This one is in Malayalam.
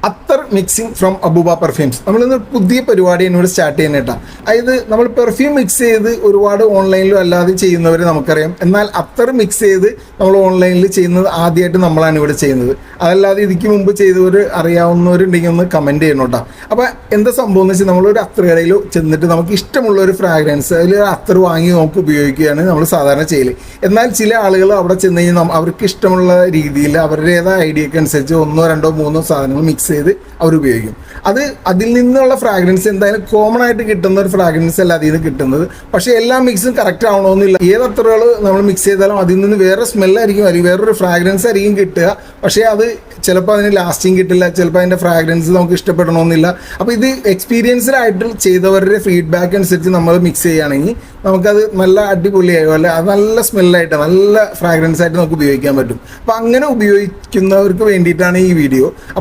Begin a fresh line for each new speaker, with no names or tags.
അത്തർ മിക്സിംഗ് ഫ്രം അബൂബ പെർഫ്യൂംസ്. നമ്മളിന്ന് പുതിയ പരിപാടി എന്നോട് സ്റ്റാർട്ട് ചെയ്യുന്നേട്ടാ. അതായത് നമ്മൾ പെർഫ്യൂം മിക്സ് ചെയ്ത് ഒരുപാട് ഓൺലൈനിലും അല്ലാതെ ചെയ്യുന്നവർ നമുക്കറിയാം. എന്നാൽ അത്തർ മിക്സ് ചെയ്ത് നമ്മൾ ഓൺലൈനിൽ ചെയ്യുന്നത് ആദ്യമായിട്ട് നമ്മളാണ് ഇവിടെ ചെയ്യുന്നത്. അതല്ലാതെ ഇതിക്ക് മുമ്പ് ചെയ്തവർ അറിയാവുന്നവരുണ്ടെങ്കിൽ ഒന്ന് കമൻറ്റ് ചെയ്യണം കേട്ടോ. അപ്പോൾ എന്താ സംഭവം എന്ന് വെച്ചാൽ നമ്മളൊരു അത്തർ കടയിൽ ചെന്നിട്ട് നമുക്ക് ഇഷ്ടമുള്ള ഒരു ഫ്രാഗ്രൻസ് അതിൽ അത്തർ വാങ്ങി നമുക്ക് ഉപയോഗിക്കുകയാണ് നമ്മൾ സാധാരണ ചെയ്യൽ. എന്നാൽ ചില ആളുകൾ അവിടെ ചെന്ന് കഴിഞ്ഞാൽ അവർക്ക് ഇഷ്ടമുള്ള രീതിയിൽ അവരുടേതായ ഐഡിയക്ക് അനുസരിച്ച് 1, 2, 3 സാധനങ്ങൾ മിക്സ് ചെയ്ത് അവർ ഉപയോഗിക്കും. അതിൽ നിന്നുള്ള ഫ്രാഗ്രൻസ് എന്തായാലും കോമൺ ആയിട്ട് കിട്ടുന്ന ഒരു ഫ്രാഗ്രൻസ് അല്ല അതിൽ നിന്ന് കിട്ടുന്നത്. പക്ഷേ എല്ലാ മിക്സും കറക്റ്റ് ആവണമെന്നില്ല. ഏത് അത്തറുകൾ നമ്മൾ മിക്സ് ചെയ്താലും അതിൽ നിന്ന് വേറെ സ്മെല്ലായിരിക്കും, അല്ലെങ്കിൽ വേറൊരു ഫ്രാഗ്രൻസ് ആയിരിക്കും കിട്ടുക. പക്ഷേ അത് ചിലപ്പോൾ അതിന് ലാസ്റ്റിങ് കിട്ടില്ല, ചിലപ്പോൾ അതിൻ്റെ ഫ്രാഗ്രൻസ് നമുക്ക് ഇഷ്ടപ്പെടണമെന്നില്ല. അപ്പോൾ ഇത് എക്സ്പീരിയൻസ്ഡായിട്ട് ചെയ്തവരുടെ ഫീഡ്ബാക്ക് അനുസരിച്ച് നമ്മൾ മിക്സ് ചെയ്യുകയാണെങ്കിൽ നമുക്കത് നല്ല അടിപൊളിയായോ അല്ലെ അത് നല്ല സ്മെല്ലായിട്ട് നല്ല ഫ്രാഗ്രൻസ് ആയിട്ട് നമുക്ക് ഉപയോഗിക്കാൻ പറ്റും. അപ്പോൾ അങ്ങനെ ഉപയോഗിക്കുന്നവർക്ക് വേണ്ടിയിട്ടാണ് ഈ വീഡിയോ. അപ്പോൾ